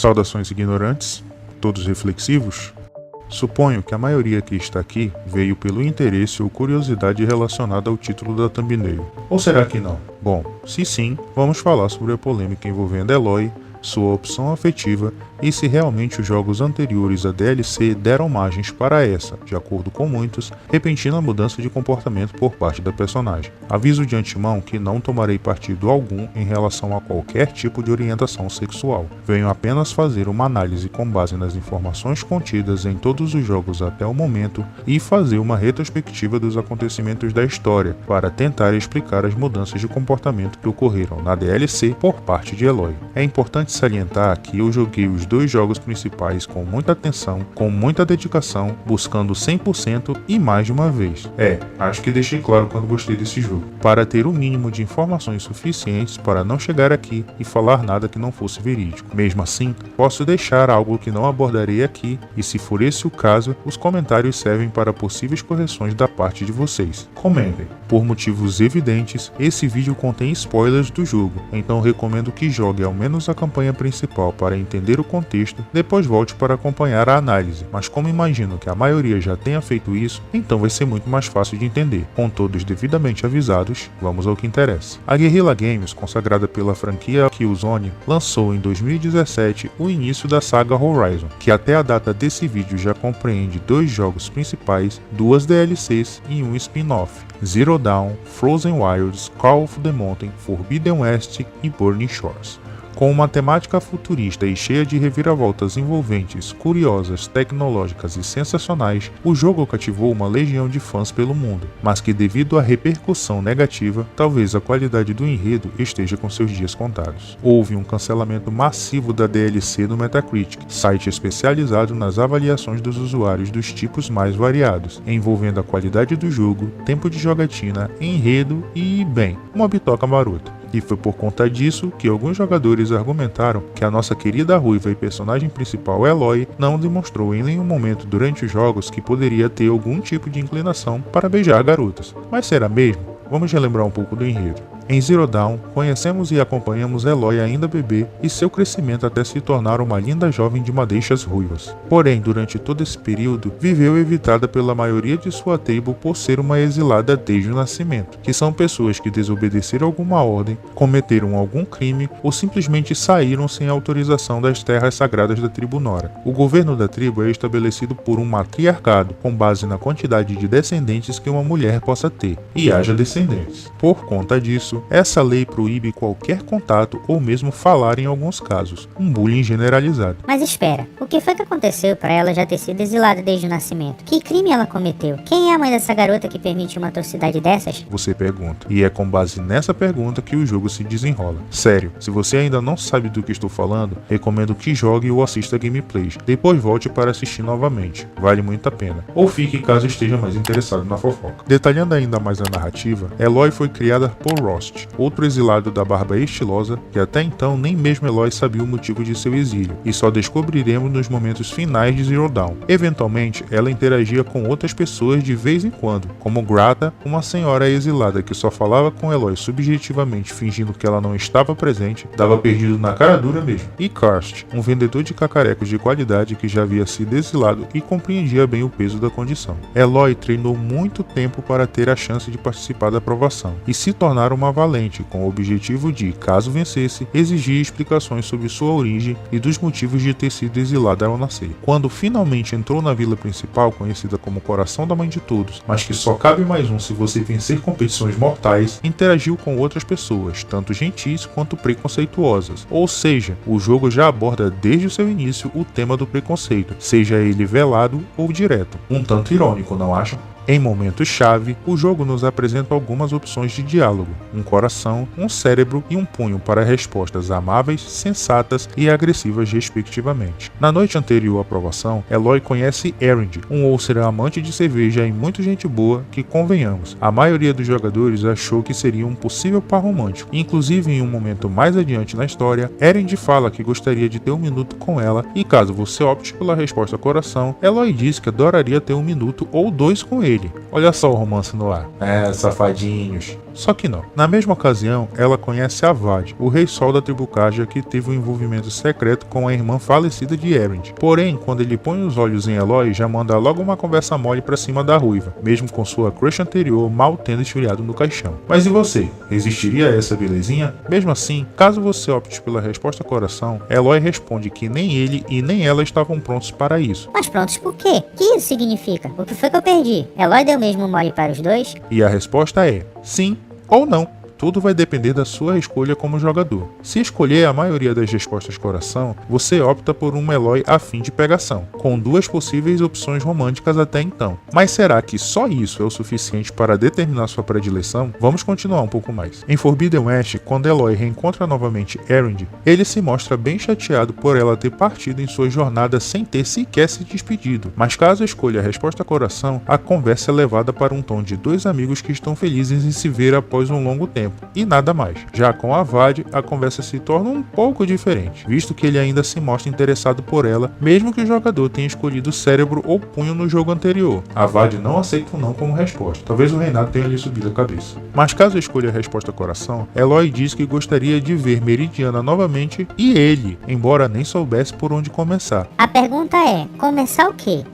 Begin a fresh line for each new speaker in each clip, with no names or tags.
Saudações ignorantes, todos reflexivos? Suponho que a maioria que está aqui veio pelo interesse ou curiosidade relacionada ao título da thumbnail. Ou será que não? Bom, se sim, vamos falar sobre a polêmica envolvendo Eloy, sua opção afetiva e se realmente os jogos anteriores à DLC deram margens para essa, de acordo com muitos, repentina mudança de comportamento por parte da personagem. Aviso de antemão que não tomarei partido algum em relação a qualquer tipo de orientação sexual. Venho apenas fazer uma análise com base nas informações contidas em todos os jogos até o momento e fazer uma retrospectiva dos acontecimentos da história para tentar explicar as mudanças de comportamento que ocorreram na DLC por parte de Eloy. É importante salientar que eu joguei os dois jogos principais com muita atenção, com muita dedicação, buscando 100% e mais de uma vez. Acho que deixei claro quando gostei desse jogo, para ter o mínimo de informações suficientes para não chegar aqui e falar nada que não fosse verídico. Mesmo assim, posso deixar algo que não abordarei aqui e, se for esse o caso, os comentários servem para possíveis correções da parte de vocês. Comentem. Por motivos evidentes, esse vídeo contém spoilers do jogo, então recomendo que jogue ao menos a campanha principal para entender o contexto, depois volte para acompanhar a análise, mas como imagino que a maioria já tenha feito isso, então vai ser muito mais fácil de entender. Com todos devidamente avisados, vamos ao que interessa. A Guerrilla Games, consagrada pela franquia Killzone, lançou em 2017 o início da saga Horizon, que até a data desse vídeo já compreende 2 jogos principais, 2 DLCs e um spin-off: Zero Dawn, Frozen Wilds, Call of the Mountain, Forbidden West e Burning Shores. Com uma temática futurista e cheia de reviravoltas envolventes, curiosas, tecnológicas e sensacionais, o jogo cativou uma legião de fãs pelo mundo, mas que devido à repercussão negativa, talvez a qualidade do enredo esteja com seus dias contados. Houve um cancelamento massivo da DLC no Metacritic, site especializado nas avaliações dos usuários dos tipos mais variados, envolvendo a qualidade do jogo, tempo de jogatina, enredo e, bem, uma bitoca marota. E foi por conta disso que alguns jogadores argumentaram que a nossa querida ruiva e personagem principal Eloy não demonstrou em nenhum momento durante os jogos que poderia ter algum tipo de inclinação para beijar garotas. Mas será mesmo? Vamos relembrar um pouco do enredo. Em Zero Dawn, conhecemos e acompanhamos Eloy ainda bebê e seu crescimento até se tornar uma linda jovem de madeixas ruivas. Porém, durante todo esse período, viveu evitada pela maioria de sua tribo por ser uma exilada desde o nascimento, que são pessoas que desobedeceram alguma ordem, cometeram algum crime ou simplesmente saíram sem autorização das terras sagradas da tribo Nora. O governo da tribo é estabelecido por um matriarcado, com base na quantidade de descendentes que uma mulher possa ter, e haja descendentes. Por conta disso, essa lei proíbe qualquer contato ou mesmo falar em alguns casos, um bullying generalizado.
Mas espera, o que foi que aconteceu para ela já ter sido exilada desde o nascimento? Que crime ela cometeu? Quem é a mãe dessa garota que permite uma atrocidade dessas?
Você pergunta, e é com base nessa pergunta que o jogo se desenrola. Sério, se você ainda não sabe do que estou falando, recomendo que jogue ou assista gameplays, depois volte para assistir novamente, vale muito a pena. Ou fique caso esteja mais interessado na fofoca. Detalhando ainda mais a narrativa, Eloy foi criada por Rost, outro exilado da barba estilosa, que até então nem mesmo Eloy sabia o motivo de seu exílio, e só descobriremos nos momentos finais de Zero Dawn. Eventualmente, ela interagia com outras pessoas de vez em quando, como Grata, uma senhora exilada que só falava com Eloy subjetivamente fingindo que ela não estava presente, dava perdido na cara dura mesmo, e Karst, um vendedor de cacarecos de qualidade que já havia sido exilado e compreendia bem o peso da condição. Eloy treinou muito tempo para ter a chance de participar da aprovação, e se tornar uma valente, com o objetivo de, caso vencesse, exigir explicações sobre sua origem e dos motivos de ter sido exilada ao nascer. Quando finalmente entrou na vila principal, conhecida como Coração da Mãe de Todos, mas que só cabe mais um se você vencer competições mortais, interagiu com outras pessoas, tanto gentis quanto preconceituosas. Ou seja, o jogo já aborda desde o seu início o tema do preconceito, seja ele velado ou direto. Um tanto irônico, não acham? Em momentos-chave, o jogo nos apresenta algumas opções de diálogo, um coração, um cérebro e um punho para respostas amáveis, sensatas e agressivas respectivamente. Na noite anterior à aprovação, Eloy conhece Erend, um Ulcer amante de cerveja e muito gente boa que, convenhamos, a maioria dos jogadores achou que seria um possível par romântico. Inclusive, em um momento mais adiante na história, Erend fala que gostaria de ter um minuto com ela e, caso você opte pela resposta coração, Eloy diz que adoraria ter um minuto ou 2 com ele. Olha só o romance no ar. Safadinhos. Só que não. Na mesma ocasião, ela conhece Avad, o rei sol da tribo Kaja, que teve um envolvimento secreto com a irmã falecida de Erend. Porém, quando ele põe os olhos em Eloy, já manda logo uma conversa mole pra cima da ruiva, mesmo com sua crush anterior mal tendo esfriado no caixão. Mas e você? Resistiria a essa belezinha? Mesmo assim, caso você opte pela resposta coração, Eloy responde que nem ele e nem ela estavam prontos para isso.
Mas prontos por quê? O que isso significa? O que foi que eu perdi? Eloy deu mesmo mole para os dois?
E a resposta é sim ou não. Tudo vai depender da sua escolha como jogador. Se escolher a maioria das respostas coração, você opta por um Eloy a fim de pegação, com 2 possíveis opções românticas até então. Mas será que só isso é o suficiente para determinar sua predileção? Vamos continuar um pouco mais. Em Forbidden West, quando Eloy reencontra novamente Erend, ele se mostra bem chateado por ela ter partido em sua jornada sem ter sequer se despedido. Mas caso escolha a resposta coração, a conversa é levada para um tom de 2 amigos que estão felizes em se ver após um longo tempo. E nada mais. Já com Avad, a conversa se torna um pouco diferente, visto que ele ainda se mostra interessado por ela, mesmo que o jogador tenha escolhido cérebro ou punho no jogo anterior. Avad não aceita o não como resposta. Talvez o Renato tenha lhe subido a cabeça. Mas caso escolha a resposta coração, Eloy diz que gostaria de ver Meridiana novamente e ele, embora nem soubesse por onde começar.
A pergunta é, começar o quê?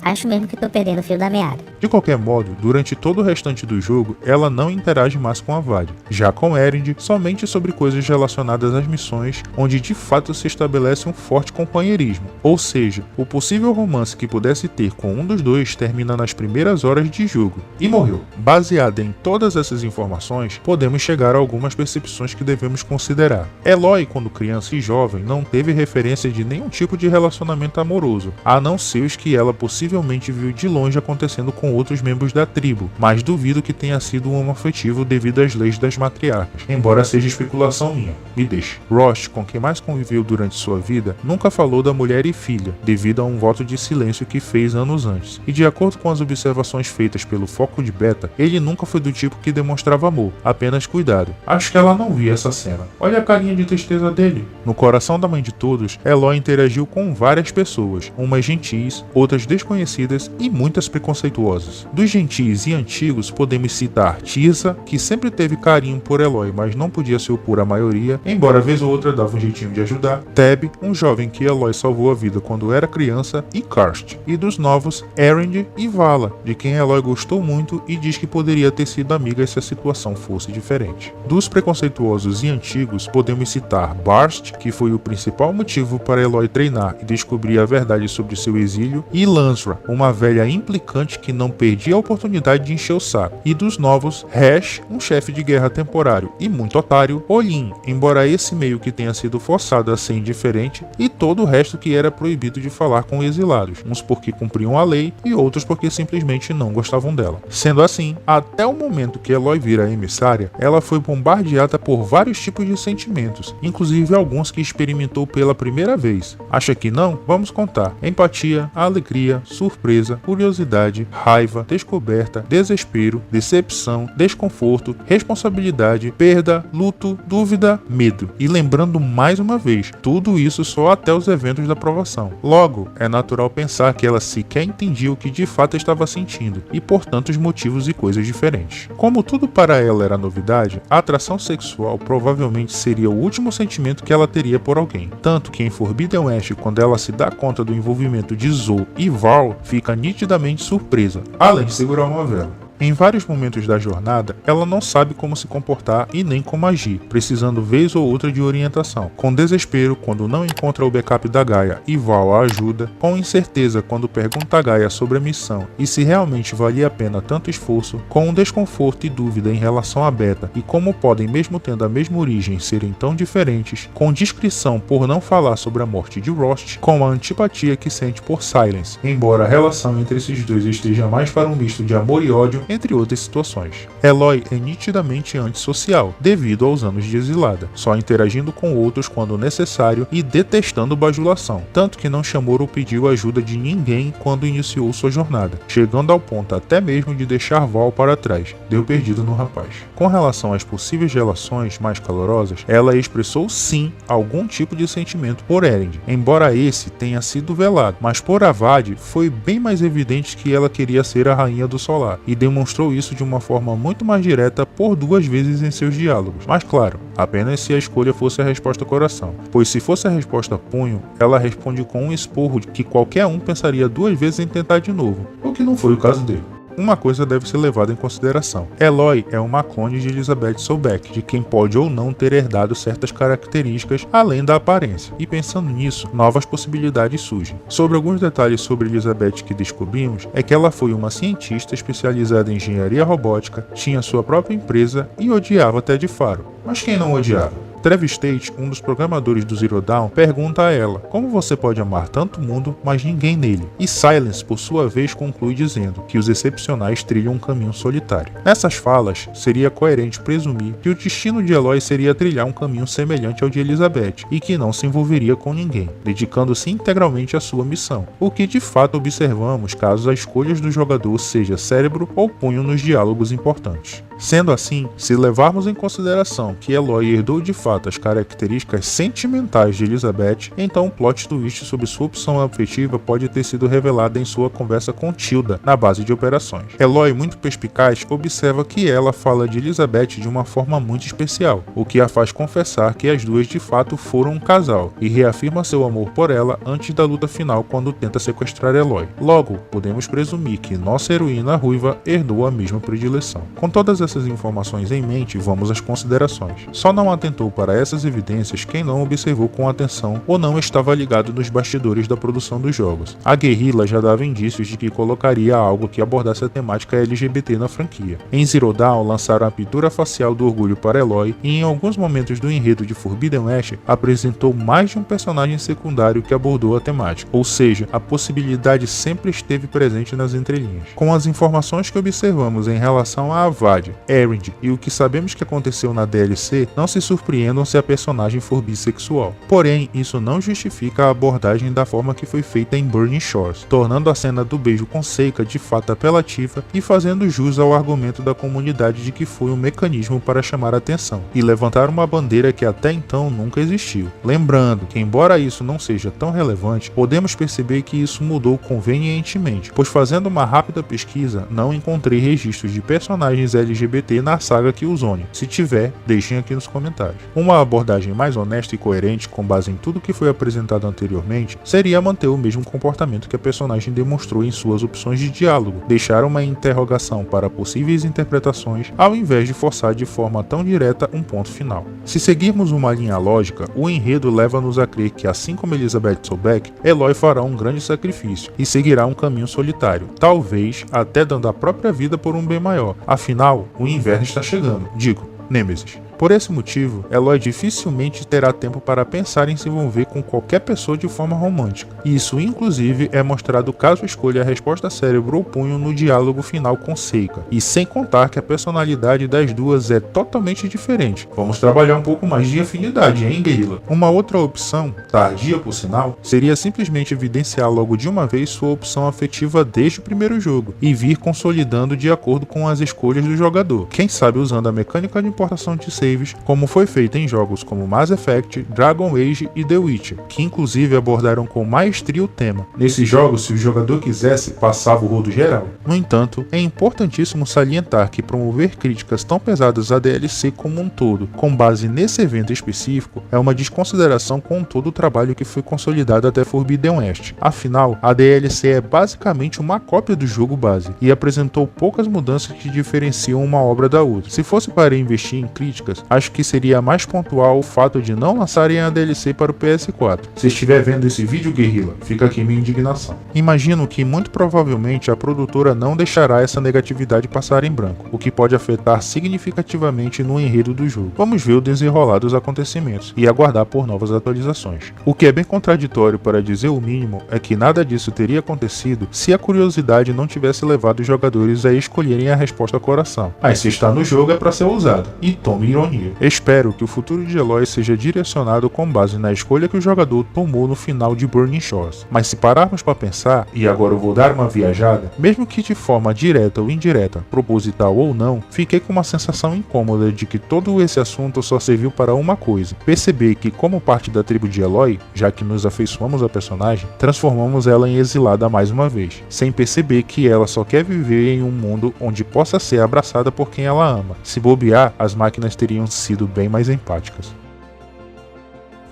Acho mesmo que tô perdendo o fio da meada.
De qualquer modo, durante todo o restante do jogo, ela não interage mais com Avad. Já com Erend, somente sobre coisas relacionadas às missões, onde de fato se estabelece um forte companheirismo. Ou seja, o possível romance que pudesse ter com um dos dois termina nas primeiras horas de jogo. E morreu. Baseada em todas essas informações, podemos chegar a algumas percepções que devemos considerar. Eloy, quando criança e jovem, não teve referência de nenhum tipo de relacionamento amoroso, a não ser os que ela possivelmente viu de longe acontecendo com outros membros da tribo, mas duvido que tenha sido um homoafetivo devido às leis das matriarcas, embora seja especulação minha. Me deixe. Rost, com quem mais conviveu durante sua vida, nunca falou da mulher e filha, devido a um voto de silêncio que fez anos antes. E de acordo com as observações feitas pelo foco de beta, ele nunca foi do tipo que demonstrava amor, apenas cuidado. Acho que ela não via essa cena. Olha a carinha de tristeza dele. No coração da mãe de todos, Eloy interagiu com várias pessoas, umas gentis, outras desconhecidas e muitas preconceituosas. Dos gentis e antigos podemos citar Tirsa, que sempre teve carinho por Eloy, mas não podia se opor à maioria, embora vez ou outra dava um jeitinho de ajudar. Teb, um jovem que Eloy salvou a vida quando era criança, e Karst. E dos novos, Erend e Vala, de quem Eloy gostou muito e diz que poderia ter sido amiga se a situação fosse diferente. Dos preconceituosos e antigos, podemos citar Barst, que foi o principal motivo para Eloy treinar e descobrir a verdade sobre seu exílio, e Lansra, uma velha implicante que não perdia a oportunidade de encher o saco. E dos novos, Hash, um chefe de guerra temporário e muito otário, Olin, embora esse meio que tenha sido forçado a ser indiferente, e todo o resto que era proibido de falar com exilados, uns porque cumpriam a lei e outros porque simplesmente não gostavam dela. Sendo assim, até o momento que Eloy vira emissária, ela foi bombardeada por vários tipos de sentimentos, inclusive alguns que experimentou pela primeira vez. Acha que não? Vamos contar. Empatia, alegria, surpresa, curiosidade, raiva, descoberta, desespero, decepção, desconforto, responsabilidade, perda, luto, dúvida, medo. E lembrando mais uma vez, tudo isso só até os eventos da provação. Logo, é natural pensar que ela sequer entendia o que de fato estava sentindo, e por tantos motivos e coisas diferentes. Como tudo para ela era novidade, a atração sexual provavelmente seria o último sentimento que ela teria por alguém. Tanto que em Forbidden West, quando ela se dá conta do envolvimento de Zoe e Varl, fica nitidamente surpresa, além de segurar uma vela. Em vários momentos da jornada, ela não sabe como se comportar e nem como agir, precisando vez ou outra de orientação. Com desespero quando não encontra o backup da Gaia e Val a ajuda, com incerteza quando pergunta a Gaia sobre a missão e se realmente valia a pena tanto esforço, com um desconforto e dúvida em relação a Beta e como podem, mesmo tendo a mesma origem, serem tão diferentes, com discrição por não falar sobre a morte de Rost, com a antipatia que sente por Silence, embora a relação entre esses dois esteja mais para um misto de amor e ódio, entre outras situações. Eloy é nitidamente antissocial, devido aos anos de exilada, só interagindo com outros quando necessário e detestando bajulação, tanto que não chamou ou pediu ajuda de ninguém quando iniciou sua jornada, chegando ao ponto até mesmo de deixar Val para trás, deu perdido no rapaz. Com relação às possíveis relações mais calorosas, ela expressou sim algum tipo de sentimento por Erend, embora esse tenha sido velado, mas por Avad foi bem mais evidente que ela queria ser a Rainha do Solar, e demonstrou demonstrou isso de uma forma muito mais direta por 2 vezes em seus diálogos, mas claro, apenas se a escolha fosse a resposta coração, pois se fosse a resposta punho, ela responde com um esporro que qualquer um pensaria 2 vezes em tentar de novo, o que não foi o caso dele. Uma coisa deve ser levada em consideração. Eloy é uma clone de Elizabeth Sobeck, de quem pode ou não ter herdado certas características além da aparência, e pensando nisso, novas possibilidades surgem. Sobre alguns detalhes sobre Elizabeth que descobrimos, é que ela foi uma cientista especializada em engenharia robótica, tinha sua própria empresa e odiava Ted Faro. Mas quem não odiava? Travis Tate, um dos programadores do Zero Dawn, pergunta a ela como você pode amar tanto mundo, mas ninguém nele. E Silence, por sua vez, conclui dizendo que os excepcionais trilham um caminho solitário. Nessas falas, seria coerente presumir que o destino de Eloy seria trilhar um caminho semelhante ao de Elizabeth e que não se envolveria com ninguém, dedicando-se integralmente à sua missão, o que de fato observamos caso as escolhas do jogador seja cérebro ou punho nos diálogos importantes. Sendo assim, se levarmos em consideração que Eloy herdou de fato as características sentimentais de Elizabeth, então o plot twist sobre sua opção afetiva pode ter sido revelado em sua conversa com Tilda, na base de operações. Eloy, muito perspicaz, observa que ela fala de Elizabeth de uma forma muito especial, o que a faz confessar que as duas de fato foram um casal, e reafirma seu amor por ela antes da luta final quando tenta sequestrar Eloy. Logo, podemos presumir que nossa heroína ruiva herdou a mesma predileção. Com todas essas informações em mente, vamos às considerações. Só não atentou para essas evidências quem não observou com atenção ou não estava ligado nos bastidores da produção dos jogos. A Guerrilla já dava indícios de que colocaria algo que abordasse a temática LGBT na franquia. Em Zero Dawn, lançaram a pintura facial do orgulho para Eloy e em alguns momentos do enredo de Forbidden West, apresentou mais de um personagem secundário que abordou a temática, ou seja, a possibilidade sempre esteve presente nas entrelinhas. Com as informações que observamos em relação a Avad, Erend e o que sabemos que aconteceu na DLC, não se surpreendam se a personagem for bissexual. Porém, isso não justifica a abordagem da forma que foi feita em Burning Shores, tornando a cena do beijo com Seika de fato apelativa e fazendo jus ao argumento da comunidade de que foi um mecanismo para chamar a atenção e levantar uma bandeira que até então nunca existiu. Lembrando que, embora isso não seja tão relevante, podemos perceber que isso mudou convenientemente, pois fazendo uma rápida pesquisa, não encontrei registros de personagens LGBT na saga Killzone. Se tiver, deixem aqui nos comentários. Uma abordagem mais honesta e coerente, com base em tudo que foi apresentado anteriormente, seria manter o mesmo comportamento que a personagem demonstrou em suas opções de diálogo, deixar uma interrogação para possíveis interpretações, ao invés de forçar de forma tão direta um ponto final. Se seguirmos uma linha lógica, o enredo leva-nos a crer que, assim como Elizabeth Sobeck, Eloy fará um grande sacrifício e seguirá um caminho solitário, talvez até dando a própria vida por um bem maior. Afinal, o inverno está chegando, digo, Nêmesis. Por esse motivo, Eloy dificilmente terá tempo para pensar em se envolver com qualquer pessoa de forma romântica. E isso, inclusive, é mostrado caso escolha a resposta cérebro ou punho no diálogo final com Seika. E sem contar que a personalidade das duas é totalmente diferente. Vamos trabalhar um pouco mais de afinidade, hein, Guerrilla? Uma outra opção, tardia por sinal, seria simplesmente evidenciar logo de uma vez sua opção afetiva desde o primeiro jogo e vir consolidando de acordo com as escolhas do jogador. Quem sabe usando a mecânica de importação de saves, como foi feito em jogos como Mass Effect, Dragon Age e The Witcher, que inclusive abordaram com maestria o tema. Nesses jogos, se o jogador quisesse, passava o rodo geral. No entanto, é importantíssimo salientar que promover críticas tão pesadas à DLC como um todo, com base nesse evento específico, é uma desconsideração com todo o trabalho que foi consolidado até Forbidden West. Afinal, a DLC é basicamente uma cópia do jogo base, e apresentou poucas mudanças que diferenciam uma obra da outra. Se fosse para investir em críticas, acho que seria mais pontual o fato de não lançarem a DLC para o PS4. Se estiver vendo esse vídeo, Guerrilla, fica aqui minha indignação. Imagino que muito provavelmente a produtora não deixará essa negatividade passar em branco, o que pode afetar significativamente no enredo do jogo. Vamos ver o desenrolar dos acontecimentos e aguardar por novas atualizações. O que é bem contraditório, para dizer o mínimo, é que nada disso teria acontecido se a curiosidade não tivesse levado os jogadores a escolherem a resposta coração. Mas se está no jogo é para ser ousado. E tome ironia. Espero que o futuro de Eloy seja direcionado com base na escolha que o jogador tomou no final de Burning Shores. Mas se pararmos para pensar, e agora eu vou dar uma viajada, mesmo que de forma direta ou indireta, proposital ou não, fiquei com uma sensação incômoda de que todo esse assunto só serviu para uma coisa: perceber que, como parte da tribo de Eloy, já que nos afeiçoamos à personagem, transformamos ela em exilada mais uma vez, sem perceber que ela só quer viver em um mundo onde possa ser abraçada por quem ela ama. Se bobear, as máquinas teriam sido bem mais empáticas.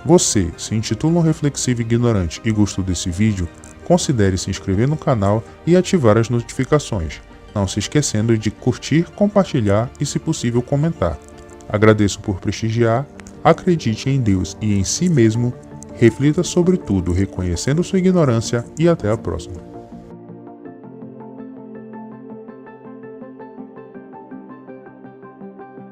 Você se intitula um reflexivo ignorante e gostou desse vídeo? Considere se inscrever no canal e ativar as notificações, não se esquecendo de curtir, compartilhar e, se possível, comentar. Agradeço por prestigiar, acredite em Deus e em si mesmo, reflita sobre tudo reconhecendo sua ignorância e até a próxima.